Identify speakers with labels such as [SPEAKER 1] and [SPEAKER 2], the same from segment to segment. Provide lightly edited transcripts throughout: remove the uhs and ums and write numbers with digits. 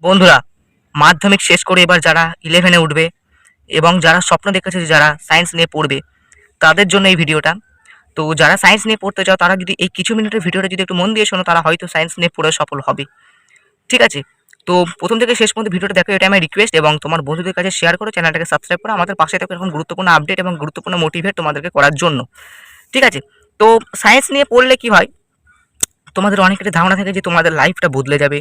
[SPEAKER 1] বন্ধুরা, মাধ্যমিক শেষ করে এবার যারা 11-এ উঠবে এবং যারা স্বপ্ন দেখেছে যে যারা সায়েন্স নিয়ে পড়বে, তাদের জন্য এই ভিডিওটা। তো যারা সায়েন্স নিয়ে পড়তে চাও তারা যদি এই কিছু মিনিটের ভিডিওটা যদি একটু মন দিয়ে শোনো, তারা হয়তো সায়েন্স নিয়ে পড়ে সফল হবে। ঠিক আছে? তো ১ম থেকে শেষ পর্যন্ত ভিডিওটা দেখো, এটা আমার রিকোয়েস্ট, এবং তোমার বন্ধুদের কাছে শেয়ার করো, চ্যানেলটাকে সাবস্ক্রাইব করো। আমাদের পাশে থাকো এরকম গুরুত্বপূর্ণ আপডেট এবং গুরুত্বপূর্ণ মোটিভেট তোমাদেরকে করার জন্য। ঠিক আছে? তো সায়েন্স নিয়ে পড়লে কি হয়, তোমাদের অনেক একটা ধারণা থাকে যে তোমাদের লাইফটা বদলে যাবে,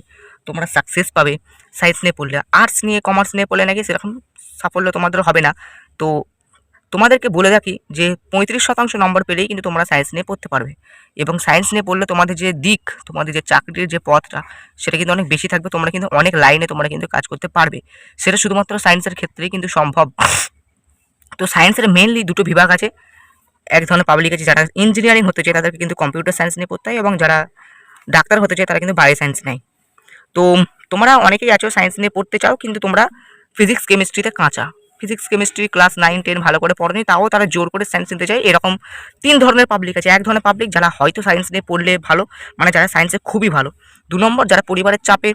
[SPEAKER 1] তোমরা সাকসেস পাবে সায়েন্স নিয়ে পড়লে। আর্টস নিয়ে, কমার্স নিয়ে পড়লে নাকি সেরকম সাফল্য তোমাদের হবে না। তো তোমাদেরকে বলে রাখি যে 35% নম্বর পেলেই কিন্তু তোমরা সায়েন্স নিয়ে পড়তে পারবে, এবং সায়েন্স নিয়ে পড়লে তোমাদের যে দিক, তোমাদের যে চাকরির যে পথটা, সেটা কিন্তু অনেক বেশি থাকবে। তোমরা কিন্তু অনেক লাইনে তোমরা কিন্তু কাজ করতে পারবে। সেটা শুধুমাত্র সায়েন্সের ক্ষেত্রেই কিন্তু সম্ভব। তো সায়েন্সের মেনলি দুটো বিভাগ আছে। এক ধরনের পাবলিক আছে, যারা ইঞ্জিনিয়ারিং হতে চায় তাদেরকে কিন্তু কম্পিউটার সায়েন্স নিয়ে পড়তে হয়, এবং যারা ডাক্তার হতে চায় তারা কিন্তু বায়ো সায়েন্স নেয়। তো তোমরা অনেকেই আছো সায়েন্স নিয়ে পড়তে চাও, কিন্তু তোমরা ফিজিক্স কেমিস্ট্রিতে কাঁচা। ফিজিক্স কেমিস্ট্রি ক্লাস 9-10 ভালো করে পড়োনি, তাও তারা জোর করে সায়েন্স নিতে চায়। এরকম 3 ধরনের পাবলিক আছে। এক ধরনের পাবলিক যারা হয়তো সায়েন্স নিয়ে পড়লে ভালো, মানে যারা সায়েন্সে খুবই ভালো। 2 নম্বর, যারা পরিবারের চাপে,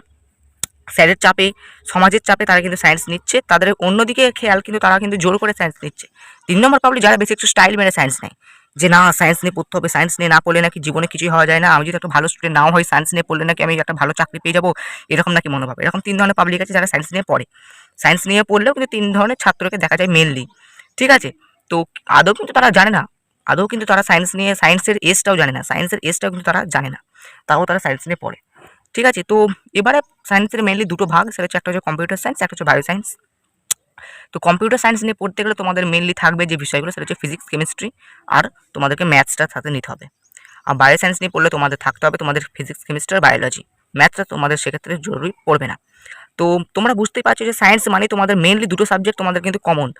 [SPEAKER 1] স্যারের চাপে, সমাজের চাপে তারা কিন্তু সায়েন্স নিচ্ছে, তাদের অন্যদিকে খেয়াল, কিন্তু তারা কিন্তু জোর করে সায়েন্স নিচ্ছে। 3 নম্বর পাবলিক, যারা বেশি একটু স্টাইল মেরে সায়েন্স নেয়, যে না সায়েন্স নিয়ে পড়তে হবে, সায়েন্স নিয়ে না পড়লে নাকি জীবনে কিছুই হওয়া যায় না, আমি যদি একটা ভালো স্টুডেন্ট নাও হয় সায়েন্স নিয়ে পড়লে নাকি আমি একটা ভালো চাকরি পেয়ে যাবো, এরকম নাকি মনোভাব। এরকম 3 ধরনের পাবলিক আছে যারা সায়েন্স নিয়ে পড়ে। সায়েন্স নিয়ে পড়লেও কিন্তু 3 ধরনের ছাত্রকে দেখা যায় মেনলি। ঠিক আছে? তো আদৌ কিন্তু তারা জানে না, আদৌ কিন্তু তারা সায়েন্স নিয়ে সায়েন্সের এজটাও জানে না, সায়েন্সের এজটাও কিন্তু তারা জানে না, তাও তারা সায়েন্স নিয়ে পড়ে। ঠিক আছে? তো এবারে সায়েন্সের মেনলি দুটো ভাগ, সেটা হচ্ছে একটা হচ্ছে কম্পিউটার সায়েন্স, একটা হচ্ছে বায়ো সায়েন্স। তো কম্পিউটার সায়েন্স নিয়ে পড়তে গেলে তোমাদের মেনলি থাকবে যে বিষয়গুলো, সেটা হচ্ছে ফিজিক্স, কেমিস্ট্রি, আর তোমাদেরকে ম্যাথসটা সাথে নিতে হবে। আর বায়ো সায়েন্স নিয়ে পড়লে তোমাদের থাকতে হবে তোমাদের ফিজিক্স, কেমিস্ট্রি আর বায়োলজি। ম্যাথসটা তোমাদের সেক্ষেত্রে জরুরি পড়বে না। তো তোমরা বুঝতেই পারছো যে সায়েন্স মানে তোমাদের মেনলি দুটো সাবজেক্ট তোমাদের কিন্তু কমন।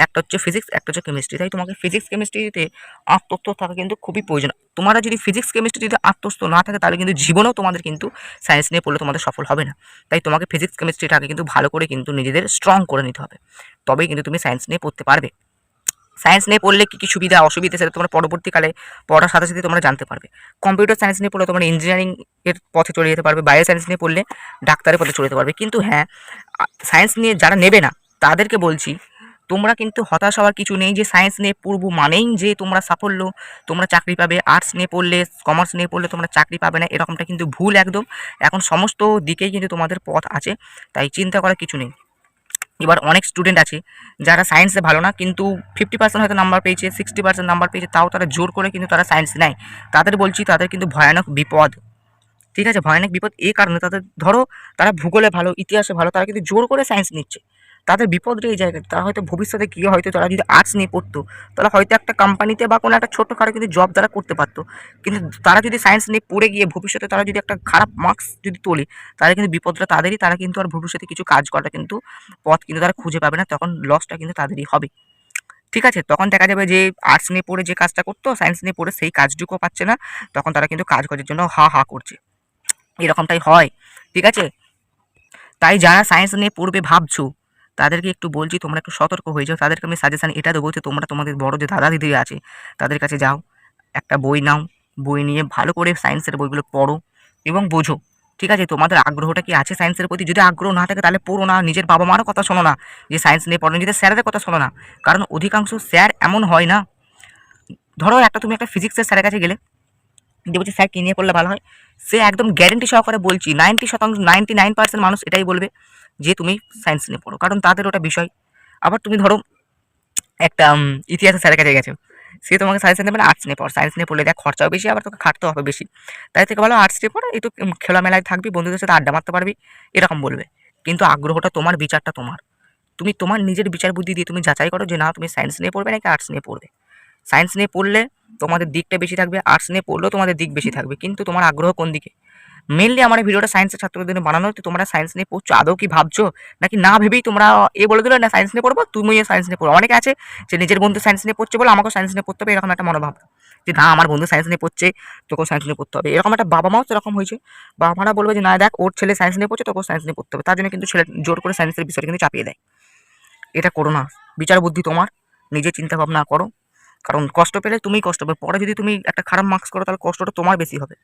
[SPEAKER 1] একটা হচ্ছে ফিজিক্স, একটা হচ্ছে কেমিস্ট্রি। তাই তোমাকে ফিজিক্স, কেমিস্ট্রিতে আত্মস্থ থাকা কিন্তু খুবই প্রয়োজন। তোমরা যদি ফিজিক্স, কেমিস্ট্রি যদি আত্মস্থ না থাকে, তাহলে কিন্তু জীবনেও তোমাদের কিন্তু সায়েন্স নিয়ে পড়লে তোমাদের সফল হবে না। তাই তোমাকে ফিজিক্স, কেমিস্ট্রিটাকে কিন্তু ভালো করে কিন্তু নিজেদের স্ট্রং করে নিতে হবে। তবেই কিন্তু তুমি সায়েন্স নিয়ে পড়তে পারবে। সায়েন্স নিয়ে পড়লে কী কী সুবিধা অসুবিধা, সেটা তোমরা পরবর্তীকালে পড়ার সাথে সাথে তোমরা জানতে পারবে। কম্পিউটার সায়েন্স নিয়ে পড়লে তোমরা ইঞ্জিনিয়ারিং এর পথে চলে যেতে পারবে, বায়ো সায়েন্স নিয়ে পড়লে ডাক্তারের পথে চলে যেতে পারবে। কিন্তু হ্যাঁ, সায়েন্স নিয়ে যারা নেবে না তাদেরকে বলছি, তোমরা কিন্তু হতাশ হওয়ার কিছু নেই যে সায়েন্স নিয়ে পড়বো মানেই যে তোমরা সাফল্য, তোমরা চাকরি পাবে। আর্টস নিয়ে পড়লে, কমার্স নিয়ে পড়লে তোমরা চাকরি পাবে না, এরকমটা কিন্তু ভুল একদম। এখন সমস্ত দিকেই কিন্তু তোমাদের পথ আছে, তাই চিন্তা করার কিছু নেই। এবার অনেক স্টুডেন্ট আছে যারা সায়েন্সে ভালো না, কিন্তু 50% হয়তো নাম্বার পেয়েছে, 60% নাম্বার পেয়েছে, তাও তারা জোর করে কিন্তু তারা সায়েন্স নেয়। তাদের বলছি, তাদের কিন্তু ভয়ানক বিপদ। ঠিক আছে? ভয়ানক বিপদ এই কারণে, তাদের ধরো তারা ভূগোলে ভালো, ইতিহাসে ভালো, তারা কিন্তু জোর করে সায়েন্স নিচ্ছে। তাদের বিপদটা এই জায়গায়, তারা হয়তো ভবিষ্যতে গিয়ে হয়তো তারা যদি আর্টস নিয়ে পড়তো, তাহলে হয়তো একটা কোম্পানিতে বা কোনো একটা ছোট্টখাটো কিন্তু জব তারা করতে পারতো। কিন্তু তারা যদি সায়েন্স নিয়ে পড়ে গিয়ে ভবিষ্যতে তারা যদি একটা খারাপ মার্কস যদি তোলে, তাহলে কিন্তু বিপদটা তাদেরই। তারা কিন্তু আর ভবিষ্যতে কিছু কাজ করাটা কিন্তু পথ কিন্তু তারা খুঁজে পাবে না, তখন লসটা কিন্তু তাদেরই হবে। ঠিক আছে? তখন দেখা যাবে যে আর্টস নিয়ে পড়ে যে কাজটা করতো, সায়েন্স নিয়ে পড়ে সেই কাজটুকুও পাচ্ছে না, তখন তারা কিন্তু কাজ করার জন্য হা হা করছে। এরকমটাই হয়। ঠিক আছে? তাই যারা সায়েন্স নিয়ে পড়বে ভাবছো, তাদেরকে একটু বলছি তোমরা একটু সতর্ক হয়ে যাও। তাদেরকে আমি সাজেশন এটা দেবো যে তোমরা তোমাদের বড় যে দাদা দিদি আছে তাদের কাছে যাও, একটা বই নাও, বই নিয়ে ভালো করে সায়েন্সের বইগুলো পড়ো এবং বোঝো। ঠিক আছে? তোমাদের আগ্রহটা কি আছে সায়েন্সের প্রতি? যদি আগ্রহ না থাকে তাহলে পড়ো না, নিজের বাবা মারও কথা শোনো না যে সায়েন্স নিয়ে পড়ো, নিজেদের স্যারেদের কথা শোনো না। কারণ অধিকাংশ স্যার এমন হয় না, ধরো তুমি একটা ফিজিক্সের স্যারের কাছে গেলে, যে বলছি স্যার কী নিয়ে পড়লে ভালো হয়, সে একদম গ্যারেন্টি সহকারে বলছি 90%, 99% মানুষ এটাই বলবে যে তুমি সায়েন্স নিয়ে পড়ো, কারণ তাদের ওটা বিষয়। আবার তুমি ধরো একটা ইতিহাসের স্যারের কাছে গেছো, সে তোমাকে সায়েন্স নেবে না, আর্টস নিয়ে পড়ো। সায়েন্স নিয়ে পড়লে দেখ খরচাও বেশি, আবার তোকে খাটতেও হবে বেশি। তাই থেকে ভালো আর্টস নিয়ে পড়ো, একটু খোলামেলায় থাকবি, বন্ধুদের সাথে আড্ডা মারতে পারবি, এরকম বলবে। কিন্তু আগ্রহটা তোমার, বিচারটা তোমার। তুমি তোমার নিজের বিচার বুদ্ধি দিয়ে তুমি যাচাই করো যে না তুমি সায়েন্স নিয়ে পড়বে নাকি আর্টস নিয়ে পড়বে। সায়েন্স নিয়ে পড়লে তোমাদের দিকটা বেশি থাকবে, আর্টস নিয়ে পড়লেও তোমাদের দিক বেশি থাকবে, কিন্তু তোমার আগ্রহ কোন দিকে। মেনলি আমার এই ভিডিওটা সায়েন্সের ছাত্রদের জন্য বানানো হচ্ছে। তোমরা সায়েন্স নিয়ে পড়ছো আদৌ কি ভাবছো, নাকি না ভেবেই তোমরা বলে দিলে না সায়েন্স নিয়ে পড়বো, তুমিও সায়েন্স নিয়ে পড়ো। অনেকে আছে যে নিজের বন্ধু সায়েন্স নিয়ে পড়ছে বলে আমাকেও সায়েন্স নিয়ে পড়তে হবে, এরকম একটা মনোভাব, যে না আমার বন্ধু সায়েন্স নিয়ে পড়ছে, তোকেও সায়েন্স নিয়ে পড়তে হবে। এরকম একটা বাবা মাও সেরকম হয়েছে। বাবা মারা বলবে যে না দেখ ওর ছেলে সায়েন্স নিয়ে পড়ছে, তোকেও সায়েন্স নিয়ে পড়তে হবে। তার জন্য কিন্তু ছেলে জোর করে সায়েন্সের বিষয়টা কিন্তু চাপিয়ে দেয়। এটা করো না। বিচার বুদ্ধি তোমার, নিজে চিন্তা ভাবনা করো। কারণ কষ্ট পেলে তুমিই কষ্ট পাবে, পরে যদি তুমি একটা খারাপ মার্কস করো তাহলে কষ্টটা তোমার বেশি হবে।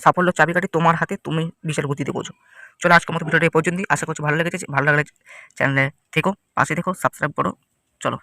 [SPEAKER 1] সাফল্যের চাবিকাঠি তোমার হাতে, তুমি বিচার বুদ্ধিতে বোঝো। চলো আজকের মতো ভিডিওটা এই পর্যন্তই। আশা করছি ভালো লেগেছে। ভালো লাগলে চ্যানেলে থেকো, পাশে থেকো, সাবস্ক্রাইব করো। চলো।